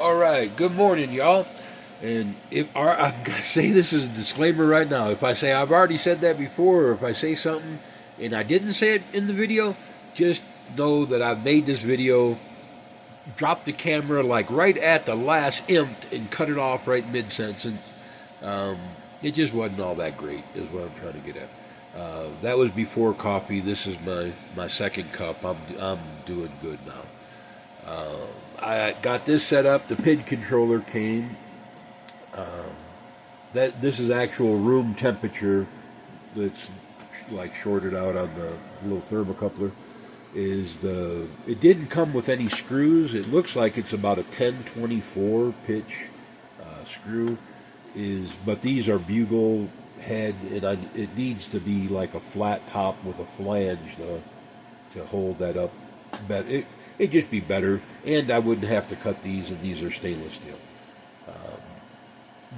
All right, good morning, y'all. And I'm gonna say this as a disclaimer right now. If I say I've already said that before, or if I say something and I didn't say it in the video, just know that I've made this video, dropped the camera like right at the last imp and cut it off right mid-sentence. It just wasn't all that great, is what I'm trying to get at. That was before coffee. This is my second cup. I'm doing good now. I got this set up. The PID controller came. This is actual room temperature. That's like shorted out on the little thermocoupler. It didn't come with any screws. It looks like it's about a 1024 pitch screw. But these are bugle head, and it needs to be like a flat top with a flange to hold that up. But it'd just be better, and I wouldn't have to cut these, and these are stainless steel.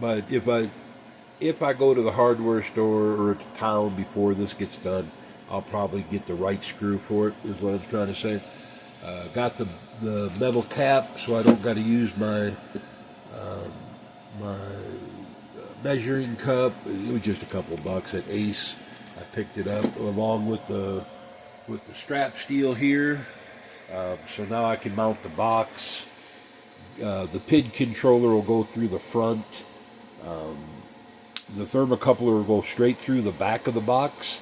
But if I go to the hardware store or to town before this gets done, I'll probably get the right screw for it, is what I'm trying to say. Got the metal cap, so I don't got to use my measuring cup. It was just a couple bucks at Ace. I picked it up along with the strap steel here. So now I can mount the box. The PID controller will go through the front. The thermocoupler will go straight through the back of the box.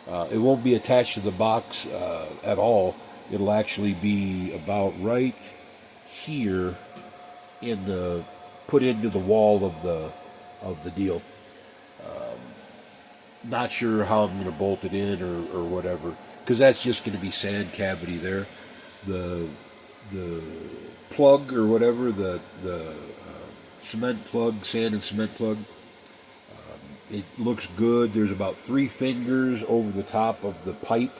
It won't be attached to the box at all. It'll actually be about right here put into the wall of the deal. Not sure how I'm going to bolt it in or whatever, because that's just going to be sand cavity there. The plug or whatever, the cement plug, sand and cement plug, it looks good. There's about 3 fingers over the top of the pipe,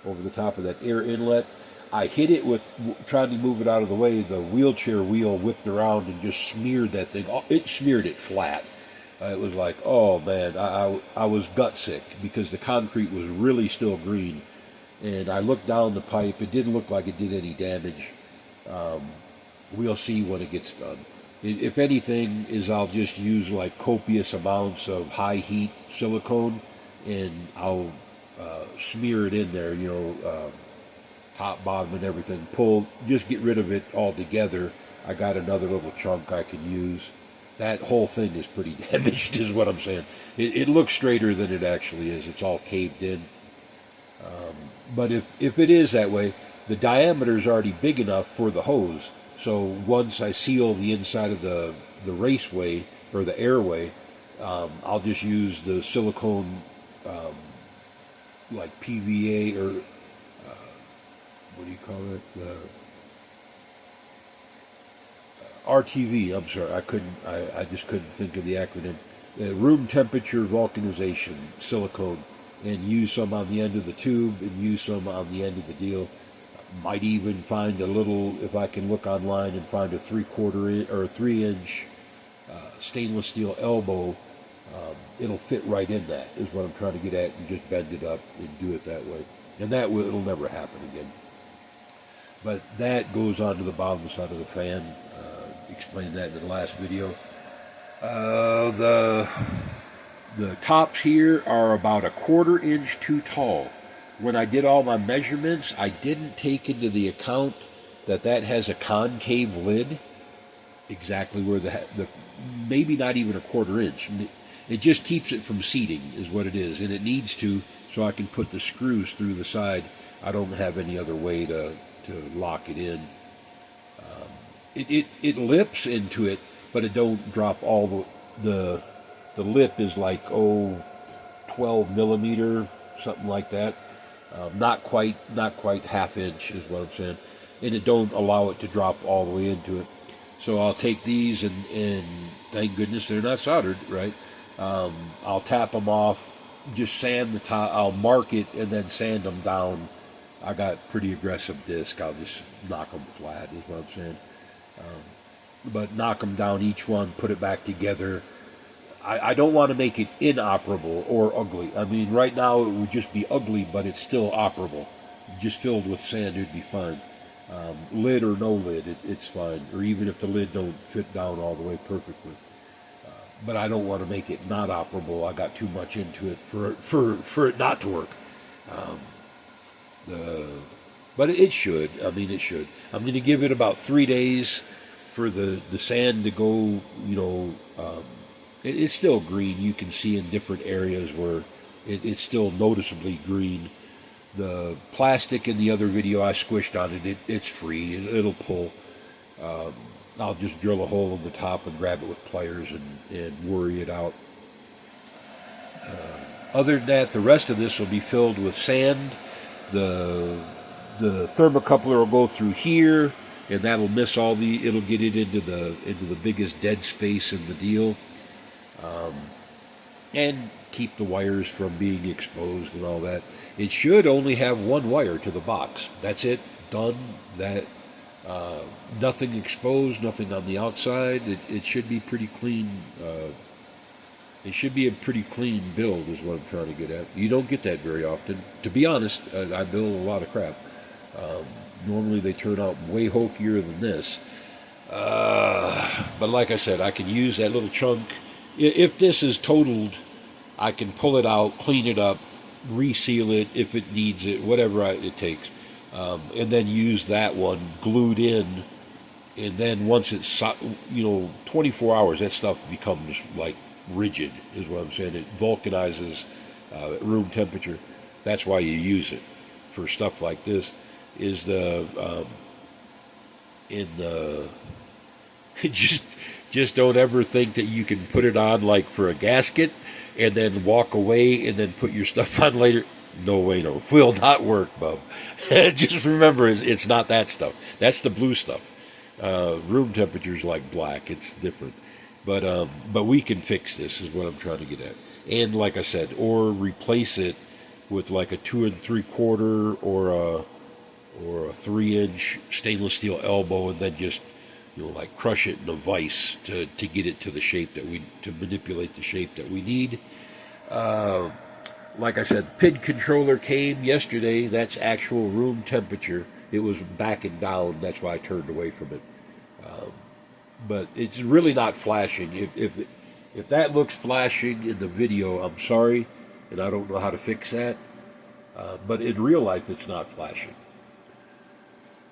over the top of that air inlet. I hit it with trying to move it out of the way. The wheelchair wheel whipped around and just smeared that thing. It smeared it flat. It was like, oh man, I was gut sick because the concrete was really still green. And I looked down the pipe. It didn't look like it did any damage. We'll see when it gets done. If anything, I'll just use like copious amounts of high heat silicone, and I'll smear it in there, top, bottom, and everything. Just get rid of it altogether. I got another little chunk I can use. That whole thing is pretty damaged, is what I'm saying. It looks straighter than it actually is. It's all caved in. But if it is that way, the diameter is already big enough for the hose. So once I seal the inside of the raceway or the airway, I'll just use the silicone, like PVA or what do you call it? RTV. I'm sorry, I just couldn't think of the acronym. Room temperature vulcanization silicone. And use some on the end of the tube, and use some on the end of the deal. Might even find a little, if I can look online and find a 3/4 or 3-inch stainless steel elbow. It'll fit right in that, is what I'm trying to get at, and just bend it up and do it that way. And it'll never happen again. But that goes onto the bottom side of the fan. Explained that in the last video. The tops here are about 1/4 inch too tall. When I did all my measurements, I didn't take into the account that has a concave lid, exactly where maybe not even 1/4 inch. It just keeps it from seating, is what it is, and it needs to, so I can put the screws through the side. I don't have any other way to lock it in. It lips into it, but it don't drop all the lip is like 12 millimeter, something like that. Not quite 1/2 inch is what I'm saying, and it don't allow it to drop all the way into it. So I'll take these and thank goodness they're not soldered, right? I'll tap them off, just sand the top. I'll mark it and then sand them down. I got pretty aggressive disc. I'll just knock them flat, is what I'm saying. But knock them down each one, put it back together. I don't want to make it inoperable or ugly. I mean, right now it would just be ugly, but it's still operable. Just filled with sand, it'd be fine. Lid or no lid, it's fine. Or even if the lid don't fit down all the way perfectly. But I don't want to make it not operable. I got too much into it for it not to work. Um, but it should. I mean, it should. I'm going to give it about 3 days for the sand to go. It's still green. You can see in different areas where it's still noticeably green. The plastic in the other video I squished on it, it's free. It'll pull. I'll just drill a hole in the top and grab it with pliers and worry it out. Other than that, the rest of this will be filled with sand. The thermocoupler will go through here, and that'll miss it'll get it into the biggest dead space in the deal, and keep the wires from being exposed and all that. It should only have one wire to the box. That's it. Done. Nothing exposed, nothing on the outside. It should be pretty clean. It should be a pretty clean build is what I'm trying to get at. You don't get that very often. To be honest, I build a lot of crap. Normally they turn out way hokier than this. But like I said, I can use that little chunk. If this is totaled, I can pull it out, clean it up, reseal it if it needs it, whatever it takes. And then use that one glued in. And then once it's, 24 hours, that stuff becomes like rigid, is what I'm saying. It vulcanizes at room temperature. That's why you use it for stuff like this. Is just don't ever think that you can put it on like for a gasket and then walk away and then put your stuff on later. No way, no. Will not work, bub. Just remember, it's not that stuff. That's the blue stuff. Room temperature is like black. It's different. But we can fix this, is what I'm trying to get at. And like I said, or replace it with like a 2 3/4 or a 3-inch stainless steel elbow, and then just like crush it in a vise to get it to the shape to manipulate the shape that we need. Like I said, PID controller came yesterday. That's actual room temperature. It was backing down. That's why I turned away from it. But it's really not flashing. If that looks flashing in the video, I'm sorry, and I don't know how to fix that. But in real life, it's not flashing.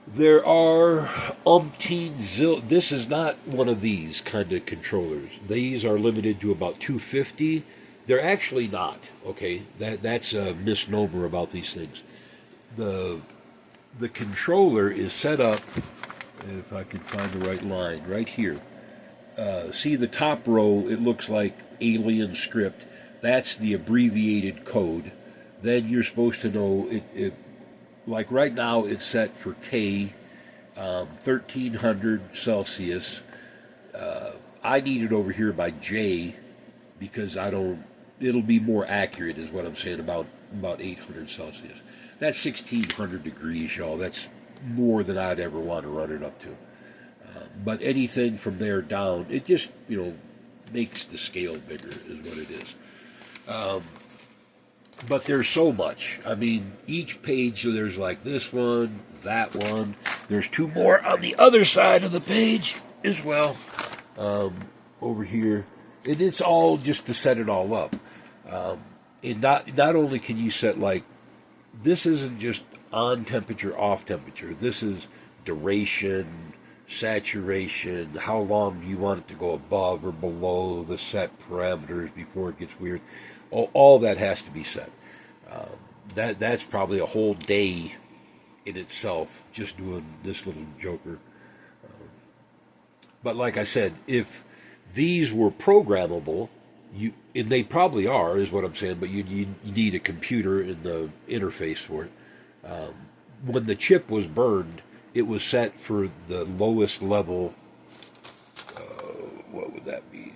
There are this is not one of these kind of controllers. These are limited to about 250. They're actually not, okay? That's a misnomer about these things. The controller is set up, if I can find the right line, right here. See the top row, it looks like alien script. That's the abbreviated code. Then you're supposed to know, like right now it's set for K, 1300 Celsius. I need it over here by J, because it'll be more accurate is what I'm saying, about 800 Celsius. That's 1600 degrees, y'all. That's more than I'd ever want to run it up to. But anything from there down, it just, makes the scale bigger is what it is. But there's so much. I mean, each page, there's like this one, that one. There's 2 more on the other side of the page as well, over here. And it's all just to set it all up. And not only can you set, like, this isn't just on temperature, off temperature. This is duration, saturation, how long do you want it to go above or below the set parameters before it gets weird. All that has to be set. That's probably a whole day in itself, just doing this little joker. But like I said, if these were programmable, and they probably are, is what I'm saying, but you need a computer in the interface for it. When the chip was burned, it was set for the lowest level. What would that be?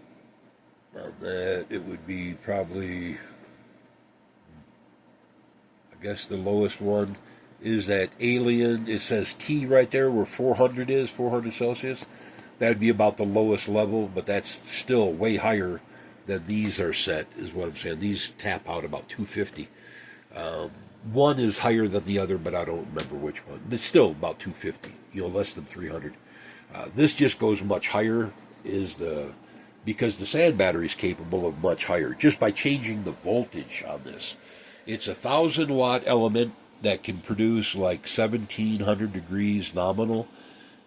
On that, it would be probably, I guess the lowest one is that alien. It says T right there where 400 is, 400 Celsius. That would be about the lowest level, but that's still way higher than these are set, is what I'm saying. These tap out about 250. One is higher than the other, but I don't remember which one. It's still about 250, less than 300. This just goes much higher, because the sand battery is capable of much higher, just by changing the voltage on this. It's a 1,000-watt element that can produce like 1,700 degrees nominal.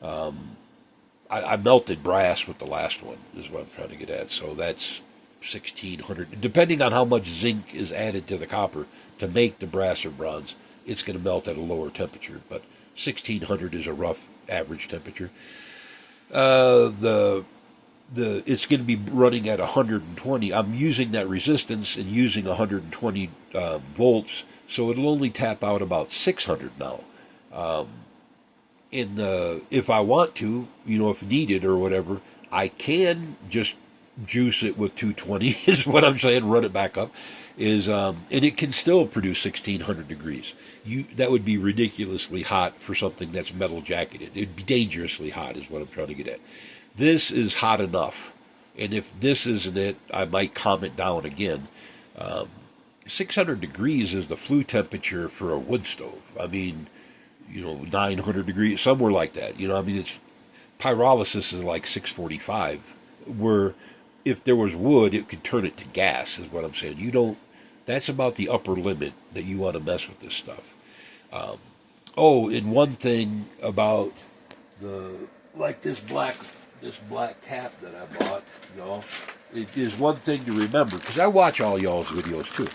I melted brass with the last one, is what I'm trying to get at. So that's 1,600. Depending on how much zinc is added to the copper to make the brass or bronze, it's going to melt at a lower temperature. But 1,600 is a rough average temperature. It's going to be running at 120. I'm using that resistance and using 120 volts, so it'll only tap out about 600 now. If I want to, if needed or whatever, I can just juice it with 220. Is what I'm saying. Run it back up. And it can still produce 1,600 degrees. That would be ridiculously hot for something that's metal jacketed. It'd be dangerously hot, is what I'm trying to get at. This is hot enough, and if this isn't it, I might calm it down again. 600 degrees is the flue temperature for a wood stove. I mean, 900 degrees, somewhere like that. It's pyrolysis is like 645, where if there was wood, it could turn it to gas, is what I'm saying. That's about the upper limit that you want to mess with this stuff. And one thing about this black cap that I bought, it is one thing to remember, because I watch all y'all's videos too.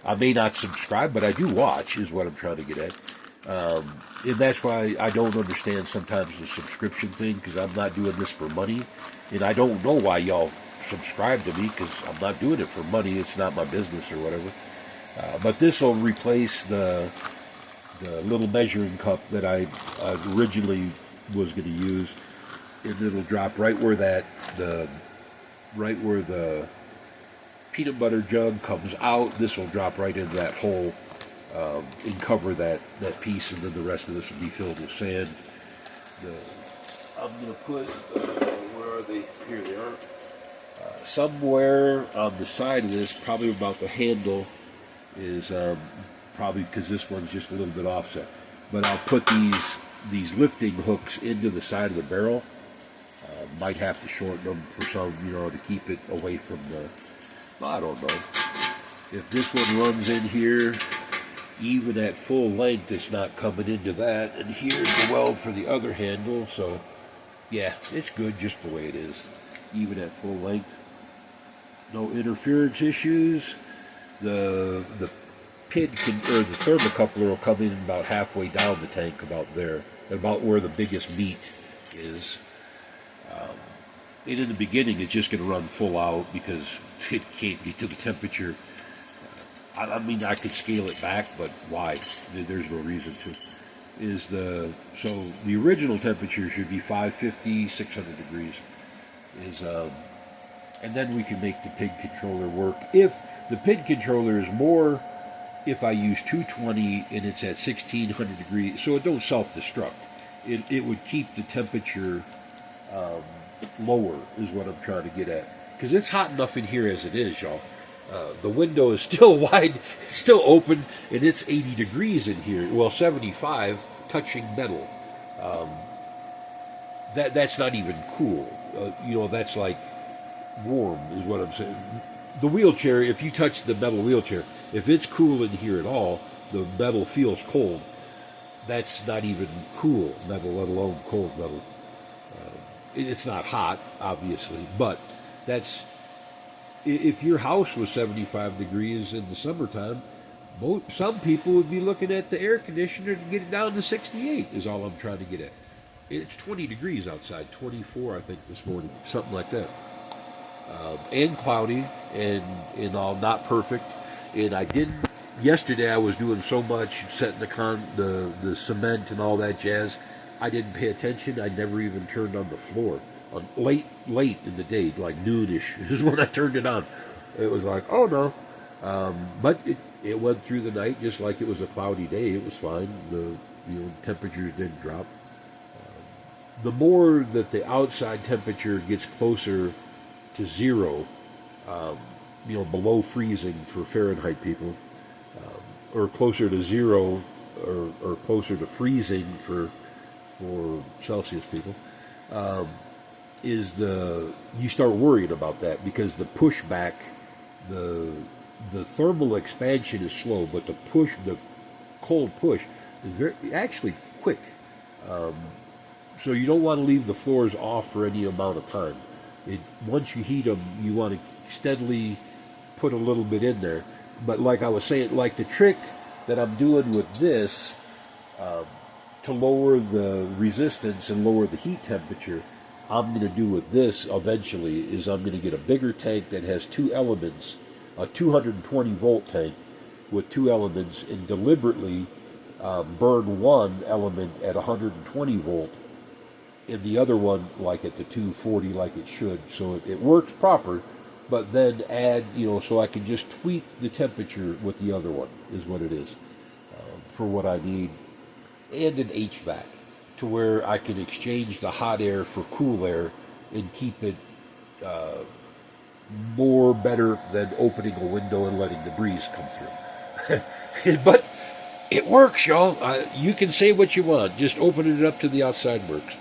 I may not subscribe, but I do watch, is what I'm trying to get at. And that's why I don't understand sometimes the subscription thing, because I'm not doing this for money, and I don't know why y'all subscribe to me, because I'm not doing it for money. It's not my business or whatever. But this will replace the little measuring cup that I originally was going to use, and it'll drop right where the peanut butter jug comes out. This will drop right into that hole and cover that piece, and then the rest of this will be filled with sand. I'm going to put, where are they? Here they are. Somewhere on the side of this, probably about the handle, is probably because this one's just a little bit offset. But I'll put these lifting hooks into the side of the barrel. Might have to shorten them for some, to keep it away from I don't know. If this one runs in here, even at full length, it's not coming into that. And here's the weld for the other handle. So, yeah, it's good just the way it is, even at full length. No interference issues. The PID or the thermocoupler will come in about halfway down the tank, about there, about where the biggest meat is. And in the beginning, it's just going to run full out because it can't get to the temperature. I mean, I could scale it back, but why? There's no reason to. So the original temperature should be 550, 600 degrees. And then we can make the PID controller work. If the PID controller is more, if I use 220 and it's at 1600 degrees, so it don't self-destruct. It would keep the temperature lower, is what I'm trying to get at. Because it's hot enough in here as it is, y'all. The window is still wide, it's still open, and it's 80 degrees in here. Well, 75, touching metal. That's not even cool. That's like warm, is what I'm saying. The wheelchair, if you touch the metal wheelchair, if it's cool in here at all, the metal feels cold. That's not even cool metal, let alone cold metal. It's not hot, obviously, but if your house was 75 degrees in the summertime, some people would be looking at the air conditioner to get it down to 68, is all I'm trying to get at. It's 20 degrees outside, 24, I think, this morning, something like that. And cloudy, and all not perfect. And yesterday I was doing so much, setting the cement and all that jazz, I didn't pay attention. I never even turned on the floor. Late in the day, like noonish, is when I turned it on. It was like, oh no. But it went through the night just like it was a cloudy day. It was fine. The temperatures didn't drop. The more that the outside temperature gets closer to zero, below freezing for Fahrenheit people, or closer to zero, or closer to freezing for Celsius people, is you start worrying about that because the pushback, the thermal expansion is slow, but the cold push is actually quick. So you don't want to leave the floors off for any amount of time. Once you heat them, you want to steadily put a little bit in there. But like I was saying, like the trick that I'm doing with this, to lower the resistance and lower the heat temperature, I'm going to do with this eventually is I'm going to get a bigger tank that has two elements, a 220 volt tank with two elements, and deliberately burn one element at 120 volt and the other one like at the 240 like it should, so it works proper, but then add, so I can just tweak the temperature with the other one is what it is, for what I need, and an HVAC to where I can exchange the hot air for cool air and keep it more better than opening a window and letting the breeze come through. But it works, y'all. You can say what you want. Just opening it up to the outside works.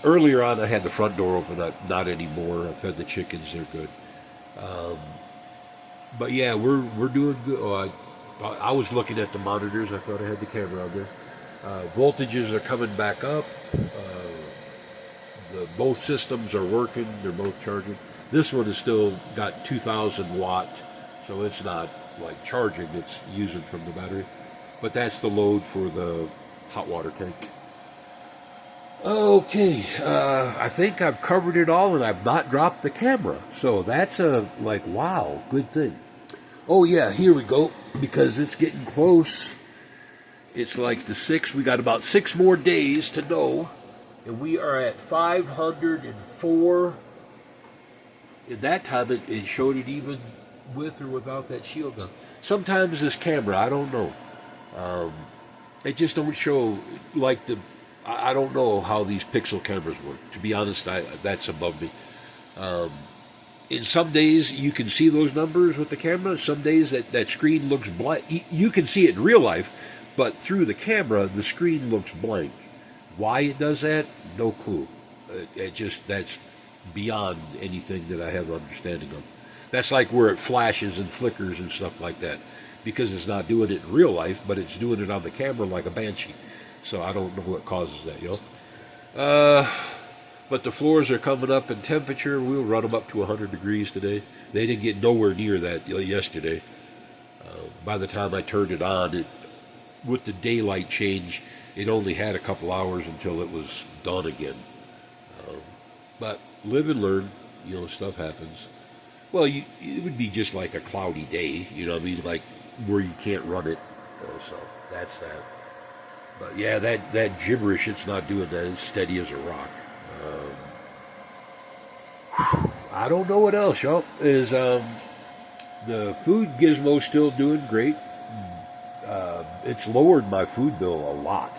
Earlier on, I had the front door open up. Not anymore. I fed the chickens. They're good. But yeah, we're doing good. Oh, I was looking at the monitors. I thought I had the camera on there. Voltages are coming back up. Both systems are working. They're both charging. This one has still got 2,000 watt, so it's not like charging. It's using from the battery. But that's the load for the hot water tank. Okay, I think I've covered it all, and I've not dropped the camera. So that's wow, good thing. Oh yeah, here we go, because it's getting close. It's like the 6th. We got about 6 more days to go, and we are at 504. At that time, it showed it even with or without that shield on. Sometimes this camera, I don't know. It just don't show like I don't know how these pixel cameras work. To be honest, that's above me. In some days, you can see those numbers with the camera. Some days, that screen looks blank. You can see it in real life, but through the camera, the screen looks blank. Why it does that, no clue. That's beyond anything that I have an understanding of. That's like where it flashes and flickers and stuff like that, because it's not doing it in real life, but it's doing it on the camera like a banshee. So I don't know what causes that, But the floors are coming up in temperature. We'll run them up to 100 degrees today. They didn't get nowhere near that yesterday. By the time I turned it on, with the daylight change, it only had a couple hours until it was done again. But live and learn, stuff happens. Well, it would be just like a cloudy day, like where you can't run it. So that's that. But yeah, that gibberish, it's not doing that. It's steady as a rock. I don't know what else, y'all. Is the food gizmo still doing great? It's lowered my food bill a lot.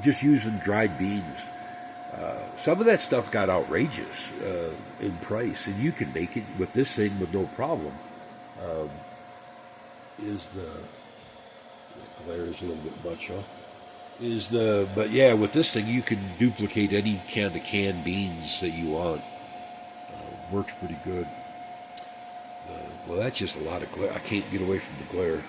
Just using dried beans. Some of that stuff got outrageous in price, and you can make it with this thing with no problem. The glare is a little bit much, huh? But yeah, with this thing you can duplicate any kind of canned beans that you want. Works pretty good. Well, that's just a lot of glare. I can't get away from the glare.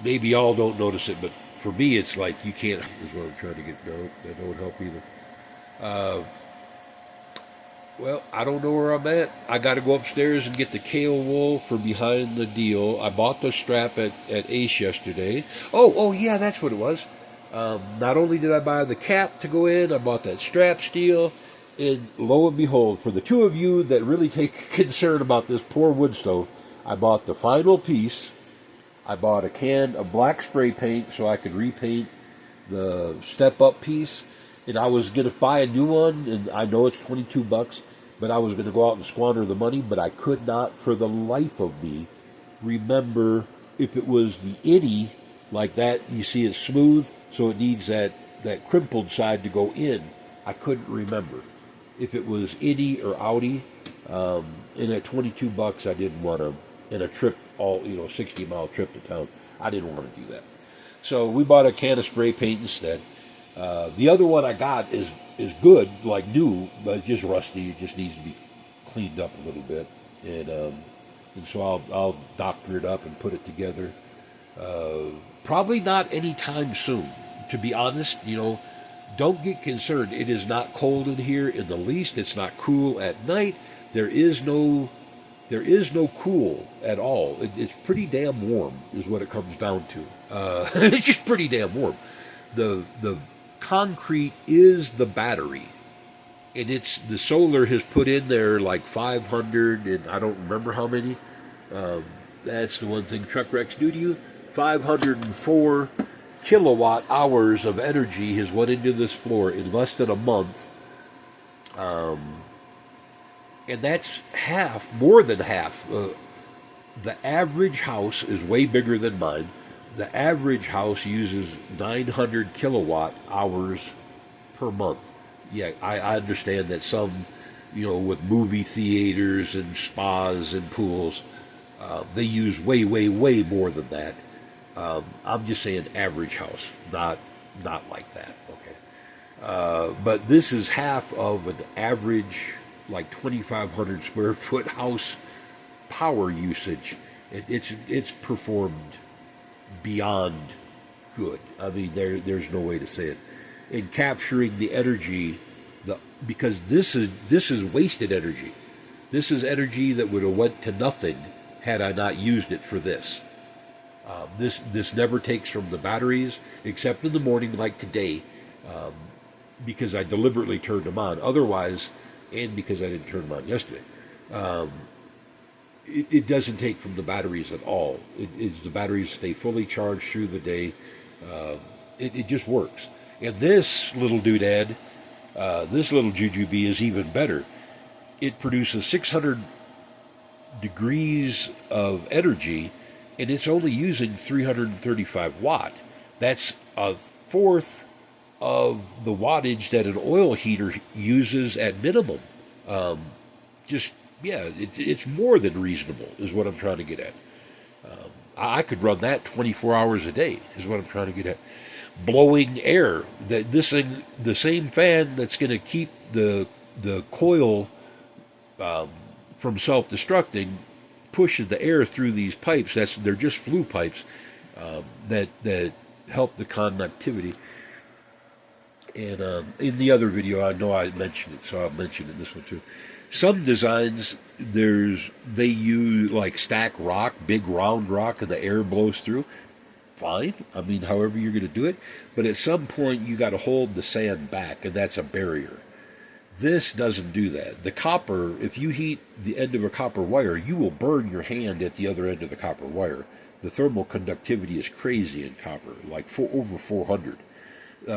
Maybe y'all don't notice it, but for me it's like you can't, is what I'm trying to get. No, that don't help either. Well, I don't know where I'm at. I got to go upstairs and get the kale wool for behind the deal. I bought the strap at Ace yesterday. Oh yeah, that's what it was. Not only did I buy the cap to go in, I bought that strap steel, and lo and behold, for the two of you that really take concern about this poor wood stove, I bought the final piece. I bought a can of black spray paint so I could repaint the step-up piece, and I was going to buy a new one, and I know it's $22, but I was going to go out and squander the money, but I could not for the life of me remember if it was the innie, like that, you see it's smooth, so it needs that crimpled side to go in. I couldn't remember if it was innie or outie, and at $22 I didn't want to, in a trip, 60-mile trip to town. I didn't want to do that. So we bought a can of spray paint instead. The other one I got is good, like new, but it's just rusty. It just needs to be cleaned up a little bit, and so I'll doctor it up and put it together. Probably not anytime soon, to be honest. Don't get concerned. It is not cold in here in the least. It's not cool at night. There is no cool at all. It's pretty damn warm, is what it comes down to. It's just pretty damn warm. The concrete is the battery, and it's the solar has put in there like 500, and I don't remember how many. That's the one thing truck wrecks do to you. 504 kilowatt hours of energy has went into this floor in less than a month. And that's more than half. The average house is way bigger than mine. The average house uses 900 kilowatt hours per month. Yeah, I understand that some, with movie theaters and spas and pools, they use way, way, way more than that. I'm just saying average house, not like that. Okay, but this is half of an average, like 2,500 square foot house power usage. It's performed beyond good. I mean, there's no way to say it. In capturing the energy, because this is wasted energy. This is energy that would have went to nothing had I not used it for this. This never takes from the batteries, except in the morning, like today, because I deliberately turned them on. Otherwise, and because I didn't turn them on yesterday, it doesn't take from the batteries at all. The batteries stay fully charged through the day. It just works. And this little doodad, this little jujube is even better. It produces 600 degrees of energy, and it's only using 335 watt. That's a fourth of the wattage that an oil heater uses at minimum. It's more than reasonable, is what I'm trying to get at. I could run that 24 hours a day, is what I'm trying to get at. Blowing air. This thing, the same fan that's going to keep the coil from self-destructing, pushes the air through these pipes. They're just flue pipes that help the conductivity. And in the other video, I know I mentioned it, so I'll mention it in this one too. Some designs, they use like stack rock, big round rock, and the air blows through. Fine. I mean, however you're going to do it. But at some point, you got to hold the sand back, and that's a barrier. This doesn't do that. The copper, if you heat the end of a copper wire, you will burn your hand at the other end of the copper wire. The thermal conductivity is crazy in copper, like over 400.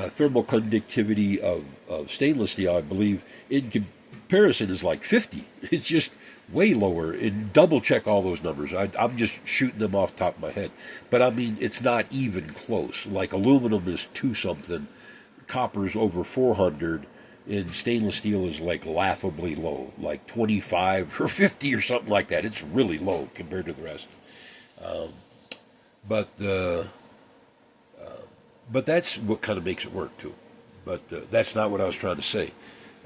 Thermal conductivity of stainless steel, I believe, in comparison is like 50. It's just way lower. And double check all those numbers. I'm just shooting them off the top of my head. But I mean, it's not even close. Like aluminum is 2 something, copper's over 400, and stainless steel is like laughably low, like 25 or 50 or something like that. It's really low compared to the rest. But that's what kind of makes it work too. But that's not what I was trying to say.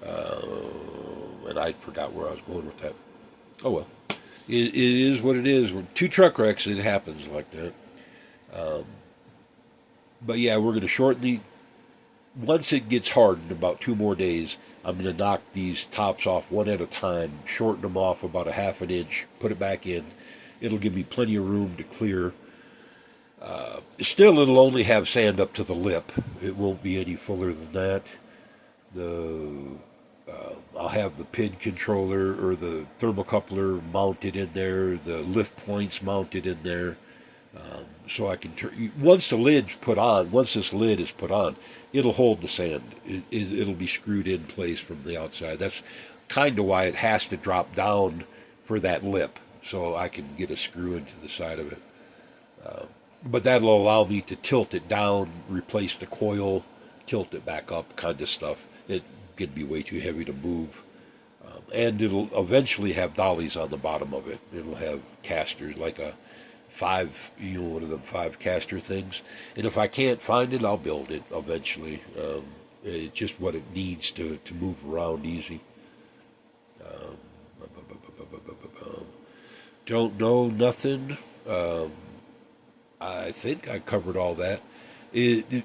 And I forgot where I was going with that. Oh well. It is what it is. With 2 truck wrecks, it happens like that. But yeah, we're going to shorten once it gets hardened, about 2 more days, I'm going to knock these tops off one at a time, shorten them off about a half an inch, put it back in. It'll give me plenty of room to clear. Still, it'll only have sand up to the lip. It won't be any fuller than that. I'll have the PID controller or the thermocoupler mounted in there, the lift points mounted in there, so I can turn. Once this lid is put on, it'll hold the sand. It'll be screwed in place from the outside. That's kind of why it has to drop down for that lip, so I can get a screw into the side of it. But that'll allow me to tilt it down, replace the coil, tilt it back up, kind of stuff. It could be way too heavy to move. And it'll eventually have dollies on the bottom of it. It'll have casters, like a 5, one of the 5 caster things. And if I can't find it, I'll build it eventually. It's just what it needs to move around easy. Don't know nothing. I think I covered all that.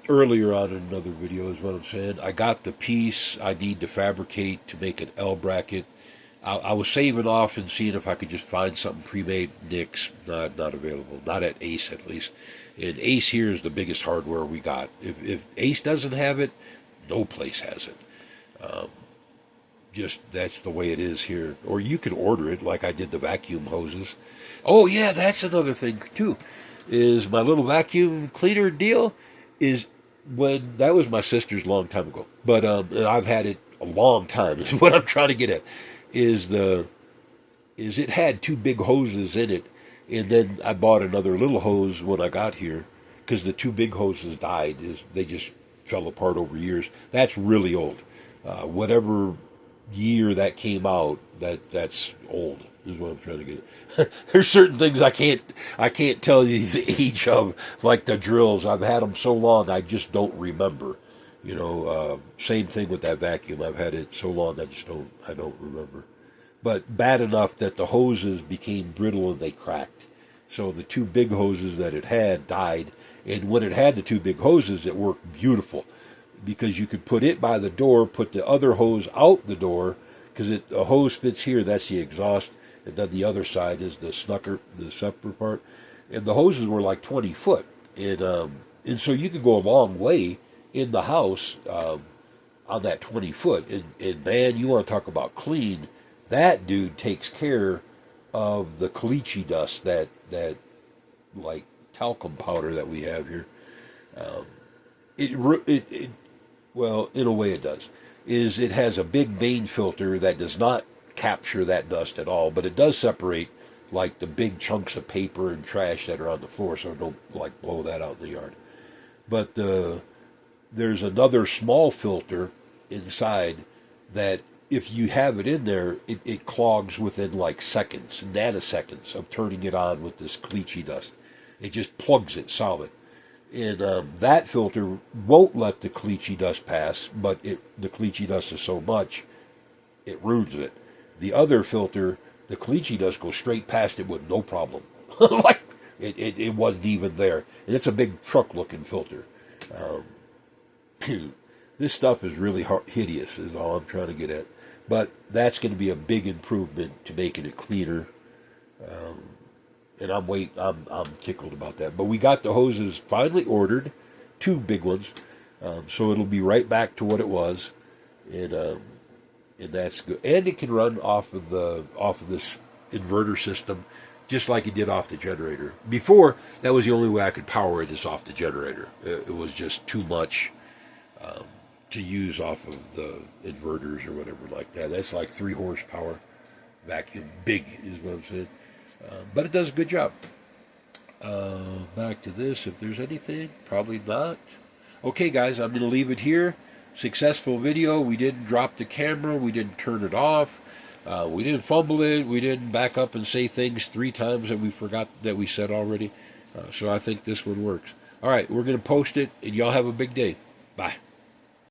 Earlier on in another video is what I'm saying. I got the piece I need to fabricate to make an L bracket. I was saving off and seeing if I could just find something pre-made. Nix, not available. Not at Ace, at least. And Ace here is the biggest hardware we got. If Ace doesn't have it, no place has it. Just that's the way it is here. Or you can order it, like I did the vacuum hoses. Oh yeah, that's another thing too. Is my little vacuum cleaner deal is when that was my sister's long time ago. But I've had it a long time. Is what I'm trying to get at. Is it had 2 big hoses in it, and then I bought another little hose when I got here because the 2 big hoses died. They just fell apart over years. That's really old. Whatever year that came out, that's old. Is what I'm trying to get at. There's certain things I can't tell you the age of, like the drills. I've had them so long I just don't remember. Same thing with that vacuum. I've had it so long I don't remember. But bad enough that the hoses became brittle and they cracked. So the 2 big hoses that it had died. And when it had the 2 big hoses, it worked beautiful. Because you could put it by the door, put the other hose out the door, because a hose fits here, that's the exhaust, and then the other side is the separate part. And the hoses were like 20 foot. And so you could go a long way in the house on that 20 foot. And man, you want to talk about clean. That dude takes care of the caliche dust, that like talcum powder that we have here. Well, in a way it does. It has a big main filter that does not capture that dust at all, but it does separate like the big chunks of paper and trash that are on the floor, so don't like blow that out in the yard. But there's another small filter inside that if you have it in there, it clogs within like seconds, nanoseconds of turning it on with this caliche dust. It just plugs it solid. And that filter won't let the caliche dust pass, but the caliche dust is so much, it ruins it. The other filter, the caliche dust goes straight past it with no problem. Like, it wasn't even there. And it's a big truck-looking filter. This stuff is really hideous, is all I'm trying to get at. But that's going to be a big improvement to making it cleaner. And I'm tickled about that. But we got the hoses finally ordered, 2 big ones. So it'll be right back to what it was. And that's good. And it can run off of this inverter system, just like it did off the generator. Before, that was the only way I could power it, is off the generator. It was just too much to use off of the inverters or whatever like that. That's like 3 horsepower vacuum. Big is what I'm saying. But it does a good job. Back to this, if there's anything, probably not. Okay, guys, I'm going to leave it here. Successful video. We didn't drop the camera. We didn't turn it off. We didn't fumble it. We didn't back up and say things 3 times that we forgot that we said already. So I think this one works. All right, we're going to post it, and y'all have a big day. Bye.